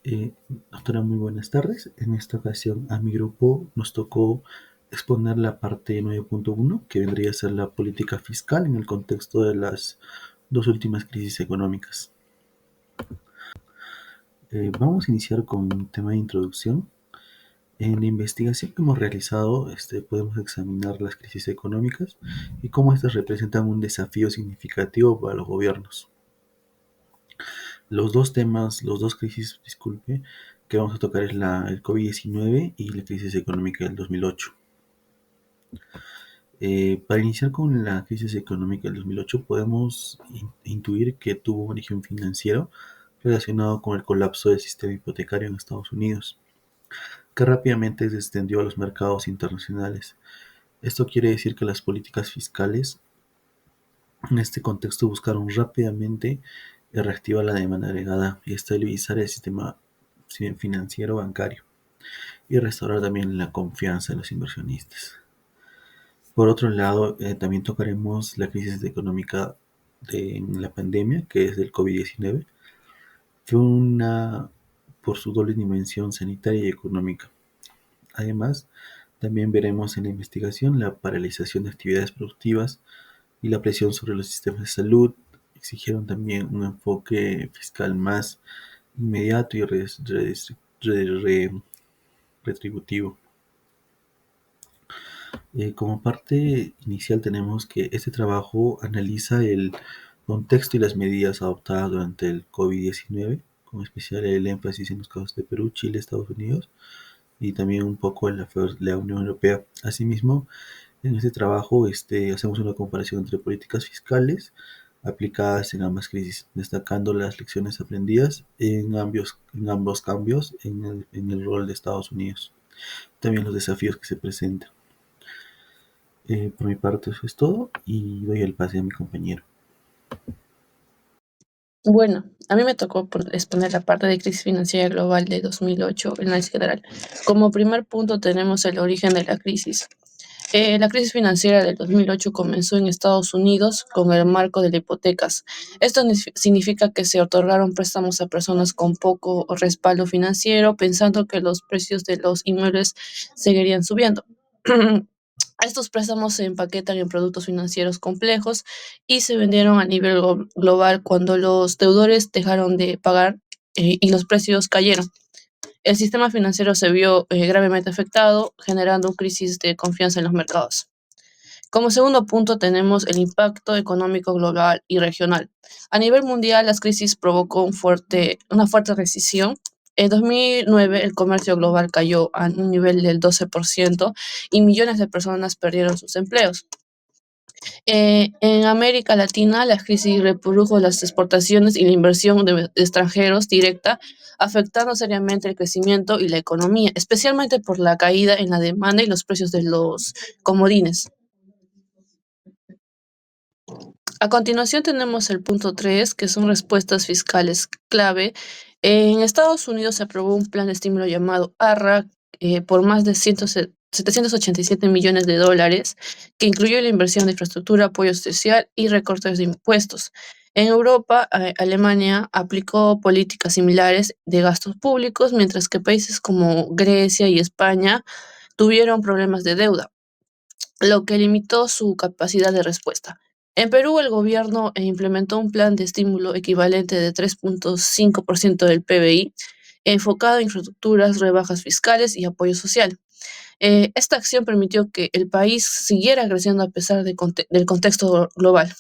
Doctora, muy buenas tardes. En esta ocasión a mi grupo nos tocó exponer la parte 9.1, que vendría a ser la política fiscal en el contexto de las dos últimas crisis económicas. Vamos a iniciar con un tema de introducción. En la investigación que hemos realizado, podemos examinar las crisis económicas y cómo estas representan un desafío significativo para los gobiernos. Los dos crisis, disculpe, que vamos a tocar es el COVID-19 y la crisis económica del 2008. Para iniciar con la crisis económica del 2008, podemos intuir que tuvo un origen financiero relacionado con el colapso del sistema hipotecario en Estados Unidos, que rápidamente se extendió a los mercados internacionales. Esto quiere decir que las políticas fiscales en este contexto buscaron rápidamente reactivar la demanda agregada y estabilizar el sistema financiero bancario y restaurar también la confianza de los inversionistas. Por otro lado, también tocaremos la crisis económica de la pandemia, que es del COVID-19. Fue una por su doble dimensión sanitaria y económica. Además, también veremos en la investigación la paralización de actividades productivas y la presión sobre los sistemas de salud exigieron también un enfoque fiscal más inmediato y retributivo. Como parte inicial tenemos que este trabajo analiza el contexto y las medidas adoptadas durante el COVID-19, con especial el énfasis en los casos de Perú, Chile, Estados Unidos y también un poco en la Unión Europea. Asimismo, en este trabajo hacemos una comparación entre políticas fiscales aplicadas en ambas crisis, destacando las lecciones aprendidas en ambos cambios en el rol de Estados Unidos, también los desafíos que se presentan. Por mi parte eso es todo y doy el pase a mi compañero. Bueno, a mí me tocó exponer la parte de crisis financiera global de 2008 en la general. Como primer punto tenemos el origen de la crisis. La crisis financiera del 2008 comenzó en Estados Unidos con el marco de las hipotecas. Esto significa que se otorgaron préstamos a personas con poco respaldo financiero, pensando que los precios de los inmuebles seguirían subiendo. Estos préstamos se empaquetan en productos financieros complejos y se vendieron a nivel global cuando los deudores dejaron de pagar y los precios cayeron. El sistema financiero se vio gravemente afectado, generando crisis de confianza en los mercados. Como segundo punto tenemos el impacto económico global y regional. A nivel mundial, las crisis provocó una fuerte recesión. En 2009, el comercio global cayó a un nivel del 12% y millones de personas perdieron sus empleos. En América Latina, la crisis reprodujo las exportaciones y la inversión de extranjeros directa, afectando seriamente el crecimiento y la economía, especialmente por la caída en la demanda y los precios de los comodines. A continuación tenemos el punto 3, que son respuestas fiscales clave. En Estados Unidos se aprobó un plan de estímulo llamado ARRA por más de 787 millones de dólares, que incluyó la inversión de infraestructura, apoyo social y recortes de impuestos. En Europa, Alemania aplicó políticas similares de gastos públicos, mientras que países como Grecia y España tuvieron problemas de deuda, lo que limitó su capacidad de respuesta. En Perú, el gobierno implementó un plan de estímulo equivalente de 3.5% del PBI, enfocado en infraestructuras, rebajas fiscales y apoyo social. Esta acción permitió que el país siguiera creciendo a pesar del contexto global.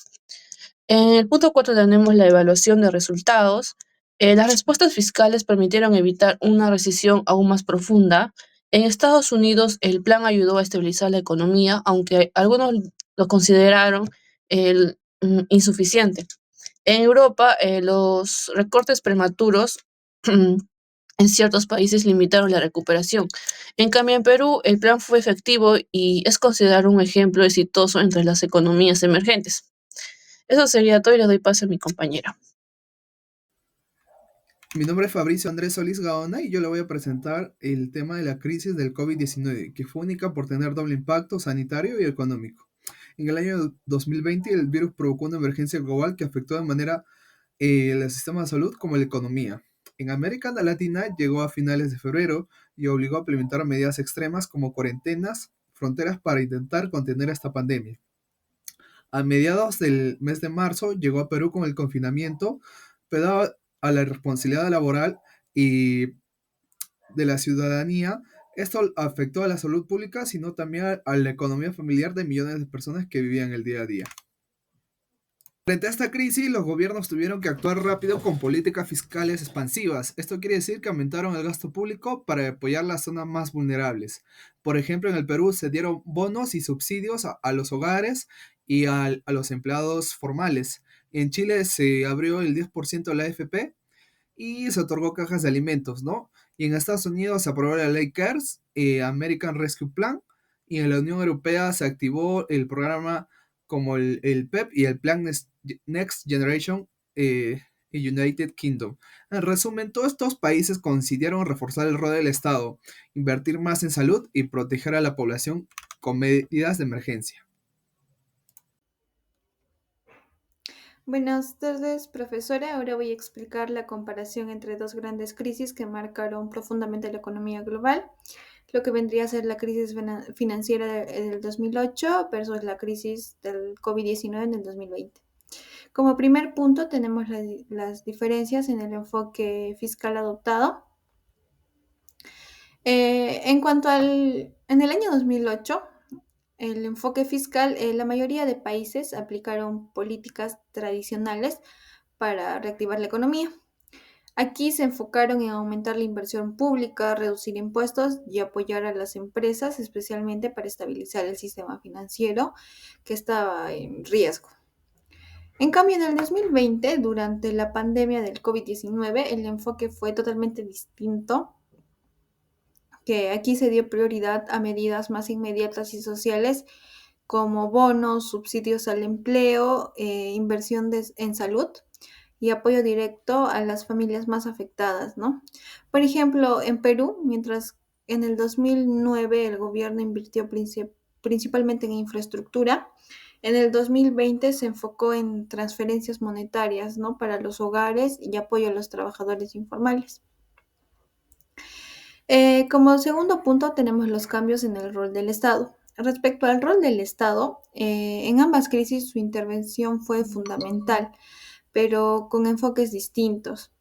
En el punto 4 tenemos la evaluación de resultados. Las respuestas fiscales permitieron evitar una recesión aún más profunda. En Estados Unidos, el plan ayudó a estabilizar la economía, aunque algunos lo consideraron insuficiente. En Europa, los recortes prematuros en ciertos países limitaron la recuperación. En cambio, en Perú, el plan fue efectivo y es considerado un ejemplo exitoso entre las economías emergentes. Eso sería todo y le doy paso a mi compañera. Mi nombre es Fabricio Andrés Solís Gaona y yo le voy a presentar el tema de la crisis del COVID-19, que fue única por tener doble impacto sanitario y económico. En el año 2020, el virus provocó una emergencia global que afectó de manera el sistema de salud como la economía. En América Latina llegó a finales de febrero y obligó a implementar medidas extremas como cuarentenas, fronteras para intentar contener esta pandemia. A mediados del mes de marzo llegó a Perú con el confinamiento, pero a la responsabilidad laboral y de la ciudadanía. Esto afectó a la salud pública, sino también a la economía familiar de millones de personas que vivían el día a día. Frente a esta crisis, los gobiernos tuvieron que actuar rápido con políticas fiscales expansivas. Esto quiere decir que aumentaron el gasto público para apoyar las zonas más vulnerables. Por ejemplo, en el Perú se dieron bonos y subsidios a los hogares y a los empleados formales. En Chile se abrió el 10% de la AFP y se otorgó cajas de alimentos, ¿no? Y en Estados Unidos se aprobó la ley CARES, American Rescue Plan, y en la Unión Europea se activó el programa como el PEP y el Plan Next Generation United Kingdom. En resumen, todos estos países consideraron reforzar el rol del Estado, invertir más en salud y proteger a la población con medidas de emergencia. Buenas tardes, profesora. Ahora voy a explicar la comparación entre dos grandes crisis que marcaron profundamente la economía global, lo que vendría a ser la crisis financiera del 2008 versus la crisis del COVID-19 en el 2020. Como primer punto tenemos las diferencias en el enfoque fiscal adoptado. En el año 2008, el enfoque fiscal, la mayoría de países aplicaron políticas tradicionales para reactivar la economía. Aquí se enfocaron en aumentar la inversión pública, reducir impuestos y apoyar a las empresas, especialmente para estabilizar el sistema financiero que estaba en riesgo. En cambio, en el 2020, durante la pandemia del COVID-19, el enfoque fue totalmente distinto, que aquí se dio prioridad a medidas más inmediatas y sociales como bonos, subsidios al empleo, inversión en salud y apoyo directo a las familias más afectadas, ¿no? Por ejemplo, en Perú, mientras en el 2009 el gobierno invirtió principalmente en infraestructura, en el 2020 se enfocó en transferencias monetarias, ¿no? Para los hogares y apoyo a los trabajadores informales. Como segundo punto tenemos los cambios en el rol del Estado. Respecto al rol del Estado, en ambas crisis su intervención fue fundamental, pero con enfoques distintos.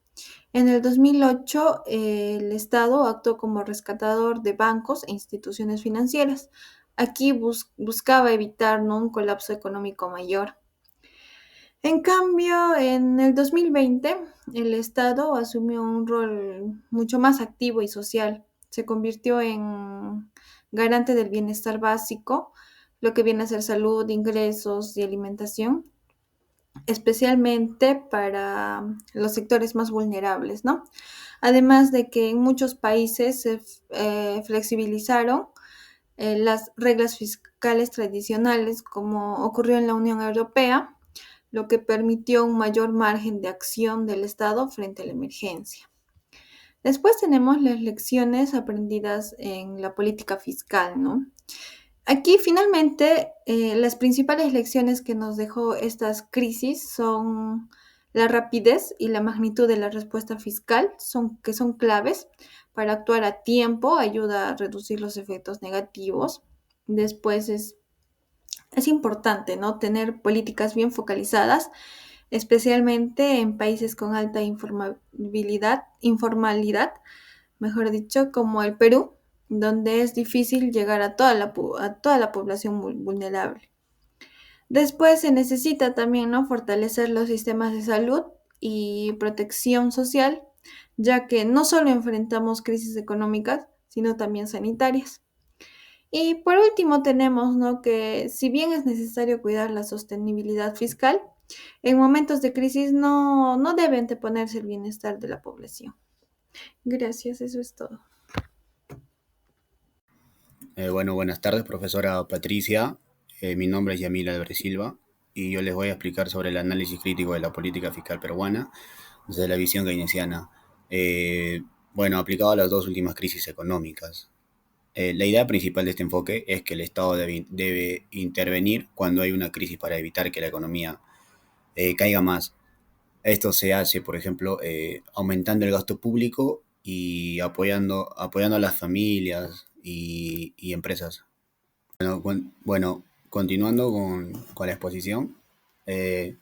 En el 2008, el Estado actuó como rescatador de bancos e instituciones financieras. Aquí buscaba evitar, ¿no?, un colapso económico mayor. En cambio, en el 2020, el Estado asumió un rol mucho más activo y social. Se convirtió en garante del bienestar básico, lo que viene a ser salud, ingresos y alimentación, especialmente para los sectores más vulnerables, ¿no? Además de que en muchos países se flexibilizaron las reglas fiscales tradicionales, como ocurrió en la Unión Europea, lo que permitió un mayor margen de acción del Estado frente a la emergencia. Después tenemos las lecciones aprendidas en la política fiscal, ¿no? Aquí finalmente las principales lecciones que nos dejó estas crisis son la rapidez y la magnitud de la respuesta fiscal, que son claves para actuar a tiempo, ayuda a reducir los efectos negativos. Después es importante, ¿no?, tener políticas bien focalizadas, especialmente en países con alta informalidad, mejor dicho, como el Perú, donde es difícil llegar a toda la población vulnerable. Después se necesita también, ¿no?, fortalecer los sistemas de salud y protección social, ya que no solo enfrentamos crisis económicas, sino también sanitarias. Y por último tenemos, ¿no?, que si bien es necesario cuidar la sostenibilidad fiscal, en momentos de crisis no debe anteponerse el bienestar de la población. Gracias, eso es todo. Buenas tardes, profesora Patricia. Mi nombre es Yamil Álvarez Silva y yo les voy a explicar sobre el análisis crítico de la política fiscal peruana desde la visión keynesiana. Aplicado a las dos últimas crisis económicas. La idea principal de este enfoque es que el Estado debe intervenir cuando hay una crisis para evitar que la economía caiga más. Esto se hace, por ejemplo, aumentando el gasto público y apoyando a las familias y empresas. Bueno, continuando con la exposición, eh,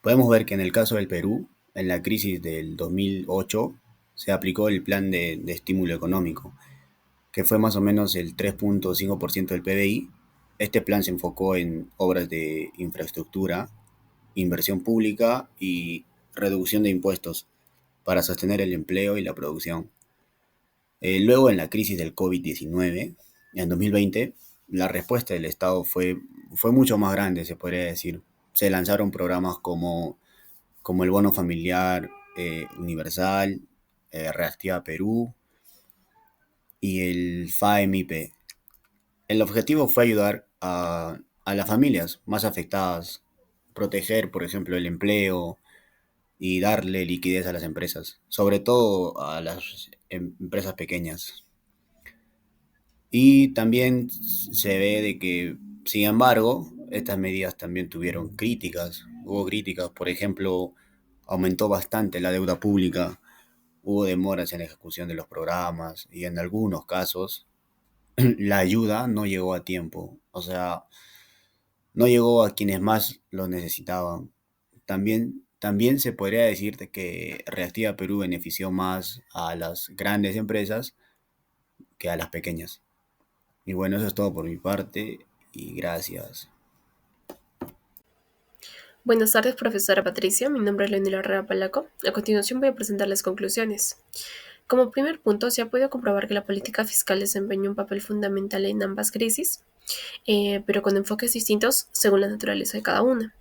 podemos ver que en el caso del Perú, en la crisis del 2008, se aplicó el plan de estímulo económico, que fue más o menos el 3.5% del PBI. Este plan se enfocó en obras de infraestructura, inversión pública y reducción de impuestos para sostener el empleo y la producción. Luego, en la crisis del COVID-19, en 2020, la respuesta del Estado fue mucho más grande, se podría decir. Se lanzaron programas como el Bono Familiar Universal, Reactiva Perú y el FAEMIP. El objetivo fue ayudar a las familias más afectadas, proteger, por ejemplo, el empleo y darle liquidez a las empresas, sobre todo a las empresas pequeñas. Y también se ve de que, sin embargo, estas medidas también tuvieron críticas. Hubo críticas, por ejemplo, aumentó bastante la deuda pública, hubo demoras en la ejecución de los programas y en algunos casos la ayuda no llegó a tiempo. O sea, no llegó a quienes más lo necesitaban. También se podría decir de que Reactiva Perú benefició más a las grandes empresas que a las pequeñas. Y bueno, eso es todo por mi parte y gracias. Buenas tardes, profesora Patricia. Mi nombre es Leonela Herrera Palaco. A continuación voy a presentar las conclusiones. Como primer punto, se ha podido comprobar que la política fiscal desempeñó un papel fundamental en ambas crisis, pero con enfoques distintos según la naturaleza de cada una.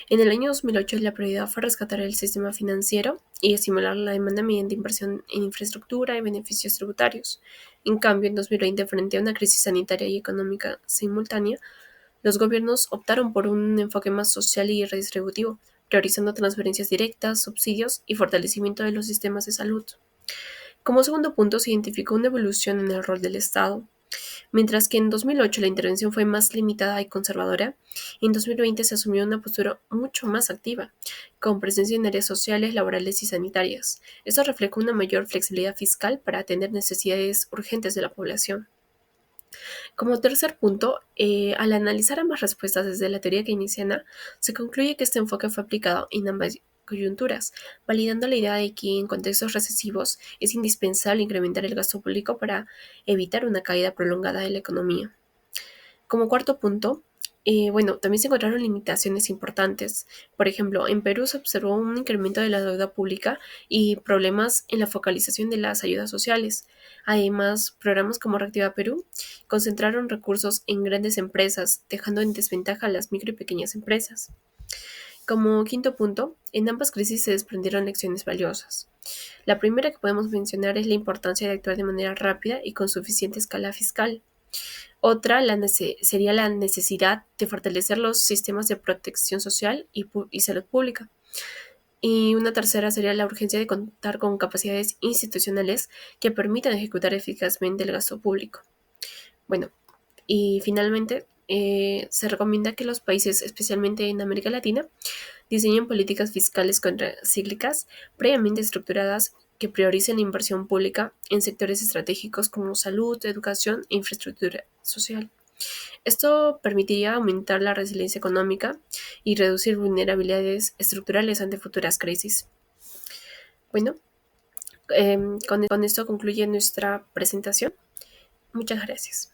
En el año 2008 la prioridad fue rescatar el sistema financiero y estimular la demanda mediante inversión en infraestructura y beneficios tributarios. En cambio, en 2020, frente a una crisis sanitaria y económica simultánea, los gobiernos optaron por un enfoque más social y redistributivo, priorizando transferencias directas, subsidios y fortalecimiento de los sistemas de salud. Como segundo punto, se identificó una evolución en el rol del Estado. Mientras que en 2008 la intervención fue más limitada y conservadora, en 2020 se asumió una postura mucho más activa, con presencia en áreas sociales, laborales y sanitarias. Esto refleja una mayor flexibilidad fiscal para atender necesidades urgentes de la población. Como tercer punto, al analizar ambas respuestas desde la teoría keynesiana, se concluye que este enfoque fue aplicado en ambas coyunturas, validando la idea de que en contextos recesivos es indispensable incrementar el gasto público para evitar una caída prolongada de la economía. Como cuarto punto, también se encontraron limitaciones importantes. Por ejemplo, en Perú se observó un incremento de la deuda pública y problemas en la focalización de las ayudas sociales. Además, programas como Reactiva Perú concentraron recursos en grandes empresas, dejando en desventaja a las micro y pequeñas empresas. Como quinto punto, en ambas crisis se desprendieron lecciones valiosas. La primera que podemos mencionar es la importancia de actuar de manera rápida y con suficiente escala fiscal. Otra sería la necesidad de fortalecer los sistemas de protección social y salud pública. Y una tercera sería la urgencia de contar con capacidades institucionales que permitan ejecutar eficazmente el gasto público. Bueno, y finalmente, se recomienda que los países, especialmente en América Latina, diseñen políticas fiscales contracíclicas previamente estructuradas que prioricen la inversión pública en sectores estratégicos como salud, educación e infraestructura social. Esto permitiría aumentar la resiliencia económica y reducir vulnerabilidades estructurales ante futuras crisis. Bueno, con esto concluye nuestra presentación. Muchas gracias.